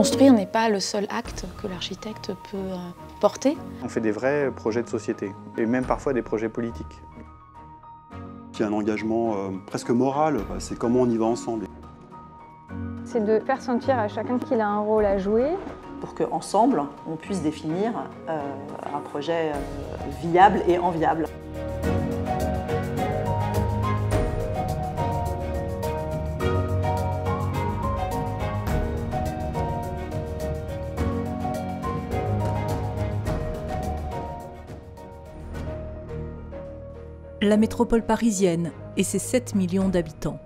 Construire n'est pas le seul acte que l'architecte peut porter. On fait des vrais projets de société, et même parfois des projets politiques. Il y a un engagement presque moral, c'est comment on y va ensemble. C'est de faire sentir à chacun qu'il a un rôle à jouer. Pour qu'ensemble, on puisse définir un projet viable et enviable. La métropole parisienne et ses 7 millions d'habitants.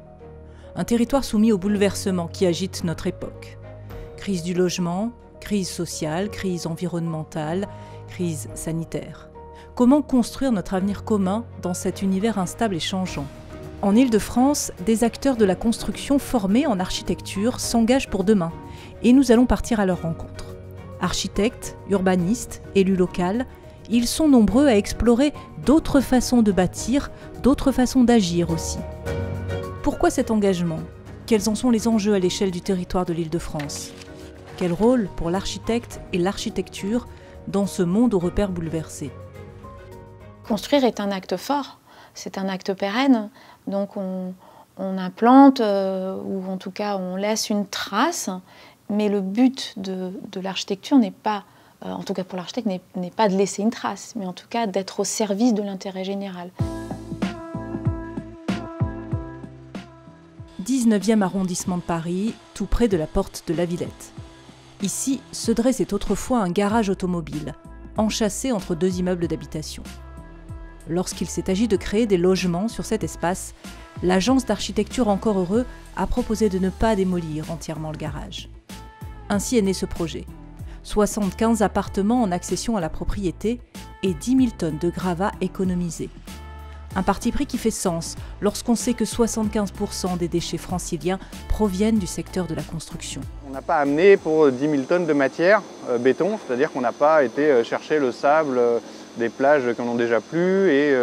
Un territoire soumis aux bouleversements qui agitent notre époque. Crise du logement, crise sociale, crise environnementale, crise sanitaire. Comment construire notre avenir commun dans cet univers instable et changeant? En Île-de-France, des acteurs de la construction formés en architecture s'engagent pour demain et nous allons partir à leur rencontre. Architectes, urbanistes, élus locaux, ils sont nombreux à explorer d'autres façons de bâtir, d'autres façons d'agir aussi. Pourquoi cet engagement? Quels en sont les enjeux à l'échelle du territoire de l'Île-de-France? Quel rôle pour l'architecte et l'architecture dans ce monde aux repères bouleversés? Construire est un acte fort, c'est un acte pérenne, donc on implante ou en tout cas on laisse une trace, mais le but de l'architecture n'est pas, en tout cas pour l'architecte, n'est pas de laisser une trace, mais en tout cas d'être au service de l'intérêt général. 19e arrondissement de Paris, tout près de la porte de la Villette. Ici se dressait autrefois un garage automobile, enchâssé entre deux immeubles d'habitation. Lorsqu'il s'est agi de créer des logements sur cet espace, l'agence d'architecture Encore Heureux a proposé de ne pas démolir entièrement le garage. Ainsi est né ce projet. 75 appartements en accession à la propriété et 10 000 tonnes de gravats économisés. Un parti pris qui fait sens lorsqu'on sait que 75% des déchets franciliens proviennent du secteur de la construction. On n'a pas amené pour 10 000 tonnes de matière béton, c'est-à-dire qu'on n'a pas été chercher le sable des plages qui n'en ont déjà plus et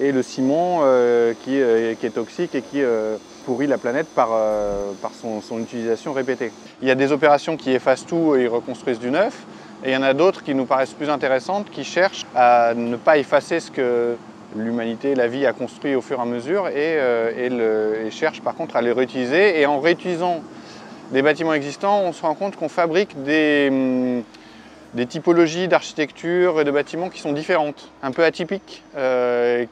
le ciment qui est toxique et qui pourrit la planète par son utilisation répétée. Il y a des opérations qui effacent tout et reconstruisent du neuf, et il y en a d'autres qui nous paraissent plus intéressantes, qui cherchent à ne pas effacer ce que l'humanité, la vie a construit au fur et à mesure et cherchent par contre à les réutiliser. Et en réutilisant des bâtiments existants, on se rend compte qu'on fabrique des typologies d'architecture et de bâtiments qui sont différentes, un peu atypiques,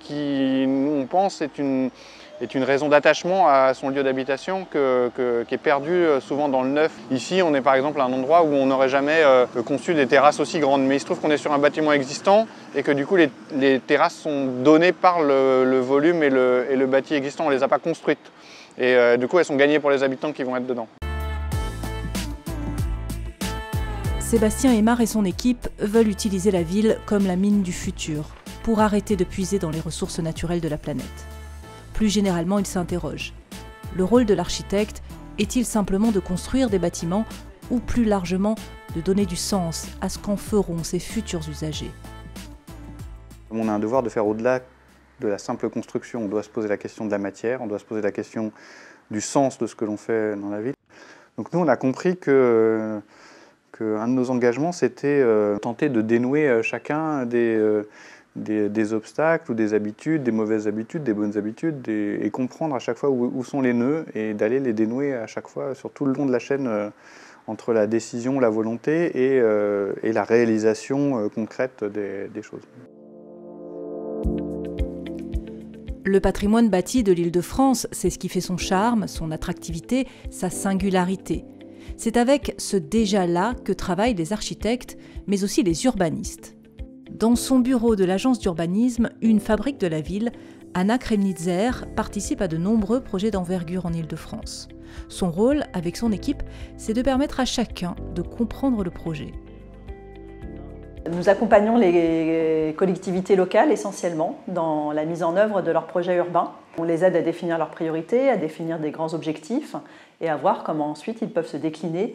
qui, nous, on pense, est une raison d'attachement à son lieu d'habitation qui est perdu souvent dans le neuf. Ici, on est par exemple à un endroit où on n'aurait jamais conçu des terrasses aussi grandes, mais il se trouve qu'on est sur un bâtiment existant et que du coup les terrasses sont données par le volume et le bâti existant, on ne les a pas construites. Et du coup, elles sont gagnées pour les habitants qui vont être dedans. Sébastien Aymar et son équipe veulent utiliser la ville comme la mine du futur pour arrêter de puiser dans les ressources naturelles de la planète. Plus généralement, ils s'interrogent. Le rôle de l'architecte est-il simplement de construire des bâtiments ou plus largement de donner du sens à ce qu'en feront ses futurs usagers? On a un devoir de faire au-delà de la simple construction. On doit se poser la question de la matière, on doit se poser la question du sens de ce que l'on fait dans la ville. Donc nous, on a compris qu'un de nos engagements, c'était tenter de dénouer chacun des obstacles ou des habitudes, des mauvaises habitudes, des bonnes habitudes, et comprendre à chaque fois où sont les nœuds et d'aller les dénouer à chaque fois sur tout le long de la chaîne entre la décision, la volonté et la réalisation concrète des choses. Le patrimoine bâti de l'Île-de-France, c'est ce qui fait son charme, son attractivité, sa singularité. C'est avec ce déjà-là que travaillent les architectes, mais aussi les urbanistes. Dans son bureau de l'agence d'urbanisme, une fabrique de la ville, Anna Kremnitzer participe à de nombreux projets d'envergure en Île-de-France. Son rôle, avec son équipe, c'est de permettre à chacun de comprendre le projet. Nous accompagnons les collectivités locales essentiellement dans la mise en œuvre de leurs projets urbains. On les aide à définir leurs priorités, à définir des grands objectifs et à voir comment ensuite ils peuvent se décliner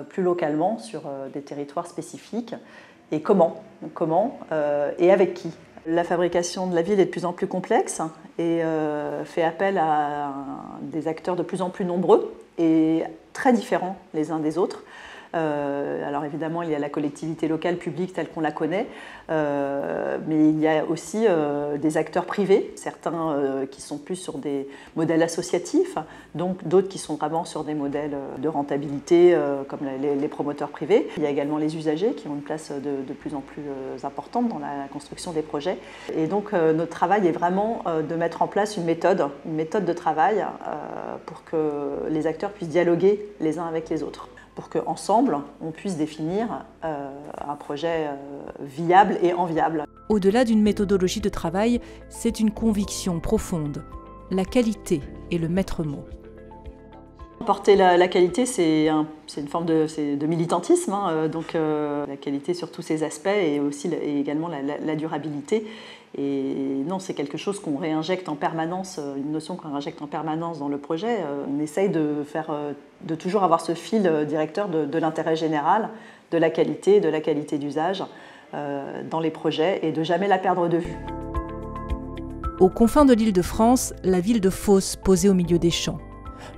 plus localement sur des territoires spécifiques. Et comment et avec qui. La fabrication de la ville est de plus en plus complexe et fait appel à des acteurs de plus en plus nombreux et très différents les uns des autres. Alors évidemment, il y a la collectivité locale publique telle qu'on la connaît, mais il y a aussi des acteurs privés, certains qui sont plus sur des modèles associatifs, donc d'autres qui sont vraiment sur des modèles de rentabilité comme les promoteurs privés. Il y a également les usagers qui ont une place de plus en plus importante dans la construction des projets. Et donc notre travail est vraiment de mettre en place une méthode de travail pour que les acteurs puissent dialoguer les uns avec les autres, pour qu'ensemble, on puisse définir un projet viable et enviable. Au-delà d'une méthodologie de travail, c'est une conviction profonde. La qualité est le maître mot. Porter la qualité, c'est une forme de militantisme, hein, donc la qualité sur tous ses aspects et également la durabilité. Et non, c'est quelque chose qu'on réinjecte en permanence, une notion qu'on réinjecte en permanence dans le projet. On essaye de toujours avoir ce fil directeur de l'intérêt général, de la qualité d'usage dans les projets et de jamais la perdre de vue. Aux confins de l'Île-de-France, la ville de Fos, posée au milieu des champs.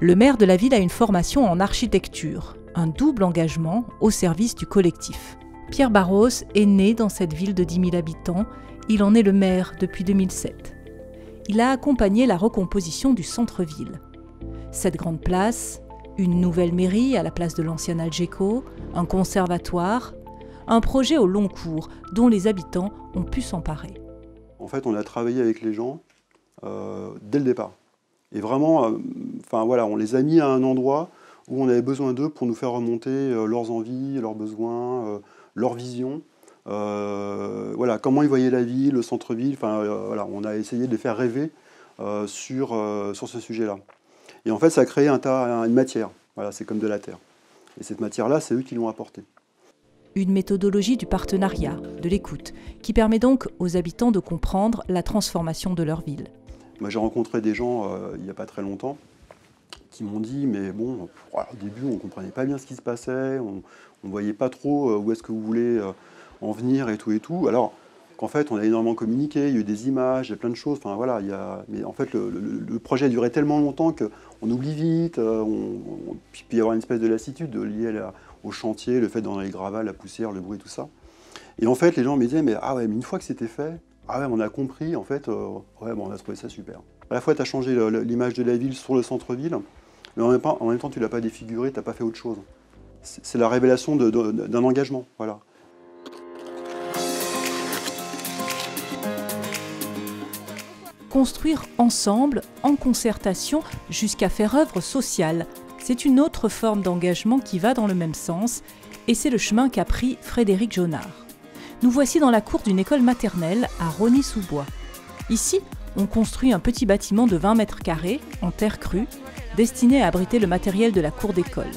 Le maire de la ville a une formation en architecture, un double engagement au service du collectif. Pierre Barros est né dans cette ville de 10 000 habitants. Il en est le maire depuis 2007. Il a accompagné la recomposition du centre-ville. Cette grande place, une nouvelle mairie à la place de l'ancien Algeco, un conservatoire, un projet au long cours dont les habitants ont pu s'emparer. En fait, on a travaillé avec les gens dès le départ. Et vraiment, on les a mis à un endroit où on avait besoin d'eux pour nous faire remonter leurs envies, leurs besoins, leur vision. Comment ils voyaient la ville, le centre-ville. On a essayé de les faire rêver sur ce sujet-là. Et en fait, ça a créé une matière. Voilà, c'est comme de la terre. Et cette matière-là, c'est eux qui l'ont apportée. Une méthodologie du partenariat, de l'écoute, qui permet donc aux habitants de comprendre la transformation de leur ville. Moi, j'ai rencontré des gens il n'y a pas très longtemps qui m'ont dit, mais bon, au début, on ne comprenait pas bien ce qui se passait, on ne voyait pas trop où est-ce que vous voulez en venir et tout. Alors qu'en fait, on a énormément communiqué, il y a eu des images, il y a plein de choses. Mais en fait, le projet a duré tellement longtemps qu'on oublie vite. Puis il y avoir une espèce de lassitude liée au chantier, le fait dans les gravats, la poussière, le bruit, tout ça. Et en fait, les gens me disaient, mais une fois que c'était fait, on a compris, en fait, on a trouvé ça super. À la fois, tu as changé l'image de la ville sur le centre-ville, mais en même temps, tu ne l'as pas défiguré, tu n'as pas fait autre chose. C'est la révélation d'un engagement, voilà. Construire ensemble, en concertation, jusqu'à faire œuvre sociale. C'est une autre forme d'engagement qui va dans le même sens, et c'est le chemin qu'a pris Frédéric Jonard. Nous voici dans la cour d'une école maternelle à Rosny-sous-Bois. Ici, on construit un petit bâtiment de 20 mètres carrés, en terre crue, destiné à abriter le matériel de la cour d'école.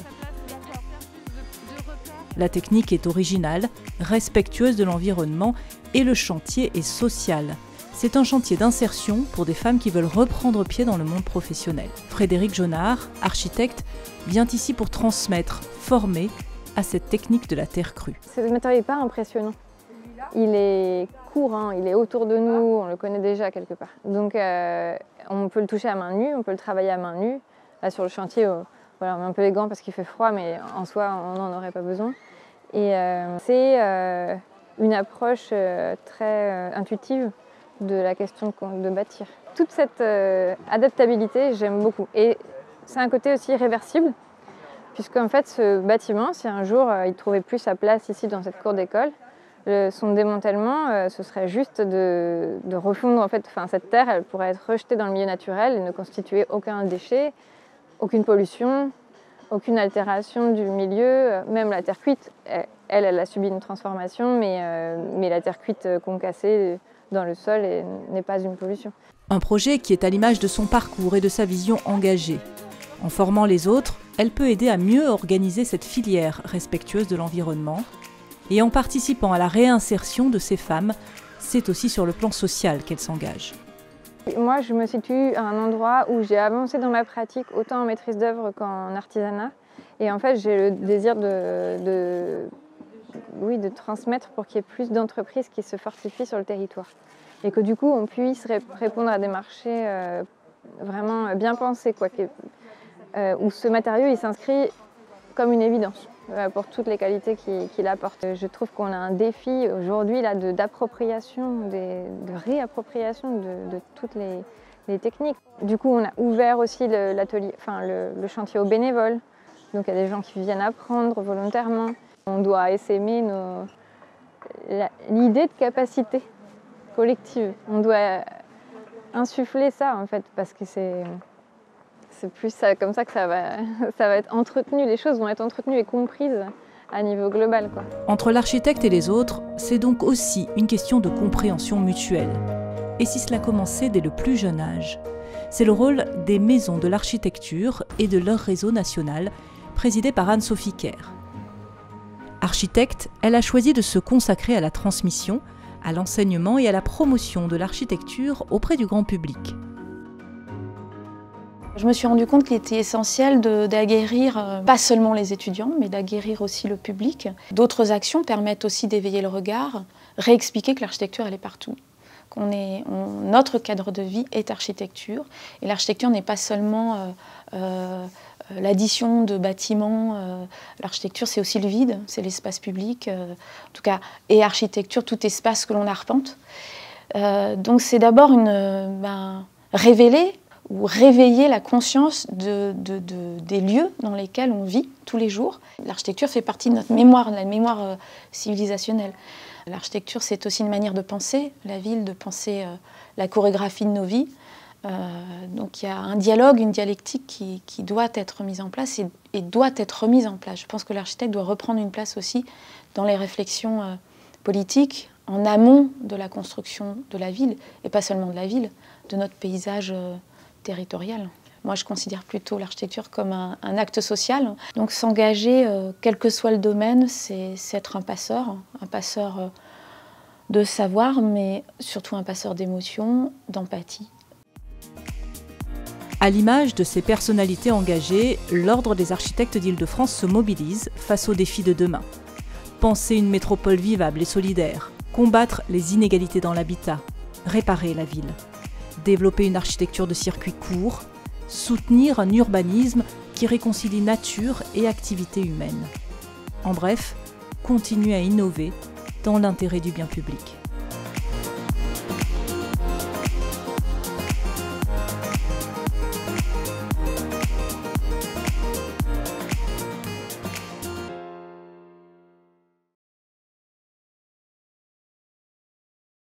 La technique est originale, respectueuse de l'environnement, et le chantier est social. C'est un chantier d'insertion pour des femmes qui veulent reprendre pied dans le monde professionnel. Frédéric Jonard, architecte, vient ici pour transmettre, former à cette technique de la terre crue. Ce matériau n'est pas impressionnant. Il est court, il est autour de nous, on le connaît déjà quelque part. Donc on peut le toucher à main nue, on peut le travailler à main nue. Là sur le chantier, on met un peu les gants parce qu'il fait froid, mais en soi on n'en aurait pas besoin. Et c'est une approche très intuitive de la question de bâtir. Toute cette adaptabilité, j'aime beaucoup. Et c'est un côté aussi réversible, puisqu'en fait, ce bâtiment, si un jour il ne trouvait plus sa place ici dans cette cour d'école, son démantèlement, ce serait juste de refondre. En fait, cette terre, elle pourrait être rejetée dans le milieu naturel et ne constituer aucun déchet, aucune pollution, aucune altération du milieu. Même la terre cuite, elle a subi une transformation, mais la terre cuite concassée dans le sol n'est pas une pollution. Un projet qui est à l'image de son parcours et de sa vision engagée. En formant les autres, elle peut aider à mieux organiser cette filière respectueuse de l'environnement. Et en participant à la réinsertion de ces femmes, c'est aussi sur le plan social qu'elle s'engage. Moi, je me situe à un endroit où j'ai avancé dans ma pratique, autant en maîtrise d'œuvre qu'en artisanat. Et en fait, j'ai le désir de transmettre pour qu'il y ait plus d'entreprises qui se fortifient sur le territoire. Et que du coup, on puisse répondre à des marchés vraiment bien pensés, où ce matériau il s'inscrit comme une évidence. pour toutes les qualités qu'il apporte. Je trouve qu'on a un défi aujourd'hui d'appropriation, de réappropriation de toutes les techniques. Du coup, on a ouvert aussi l'atelier, le chantier aux bénévoles. Donc il y a des gens qui viennent apprendre volontairement. On doit essaimer l'idée de capacité collective. On doit insuffler ça en fait, parce que c'est plus comme ça que ça va être entretenu. Les choses vont être entretenues et comprises à niveau global, quoi. Entre l'architecte et les autres, c'est donc aussi une question de compréhension mutuelle. Et si cela commençait dès le plus jeune âge? C'est le rôle des maisons de l'architecture et de leur réseau national, présidé par Anne-Sophie Kerr. Architecte, elle a choisi de se consacrer à la transmission, à l'enseignement et à la promotion de l'architecture auprès du grand public. Je me suis rendu compte qu'il était essentiel d'aguerrir pas seulement les étudiants, mais d'aguerrir aussi le public. D'autres actions permettent aussi d'éveiller le regard, réexpliquer que l'architecture, elle est partout. Notre cadre de vie est architecture, et l'architecture n'est pas seulement l'addition de bâtiments. L'architecture, c'est aussi le vide, c'est l'espace public, en tout cas, et architecture, tout espace que l'on arpente. Donc c'est d'abord révéler ou réveiller la conscience des lieux dans lesquels on vit tous les jours. L'architecture fait partie de notre mémoire, de la mémoire civilisationnelle. L'architecture, c'est aussi une manière de penser la ville, de penser la chorégraphie de nos vies. Donc il y a un dialogue, une dialectique qui doit être mise en place et doit être remise en place. Je pense que l'architecte doit reprendre une place aussi dans les réflexions politiques, en amont de la construction de la ville, et pas seulement de la ville, de notre paysage territorial. Moi, je considère plutôt l'architecture comme un acte social. Donc s'engager, quel que soit le domaine, c'est être un passeur de savoir, mais surtout un passeur d'émotions, d'empathie. À l'image de ces personnalités engagées, l'Ordre des architectes d'Île-de-France se mobilise face aux défis de demain. Penser une métropole vivable et solidaire, combattre les inégalités dans l'habitat, réparer la ville, développer une architecture de circuit court, soutenir un urbanisme qui réconcilie nature et activité humaine. En bref, continuer à innover dans l'intérêt du bien public.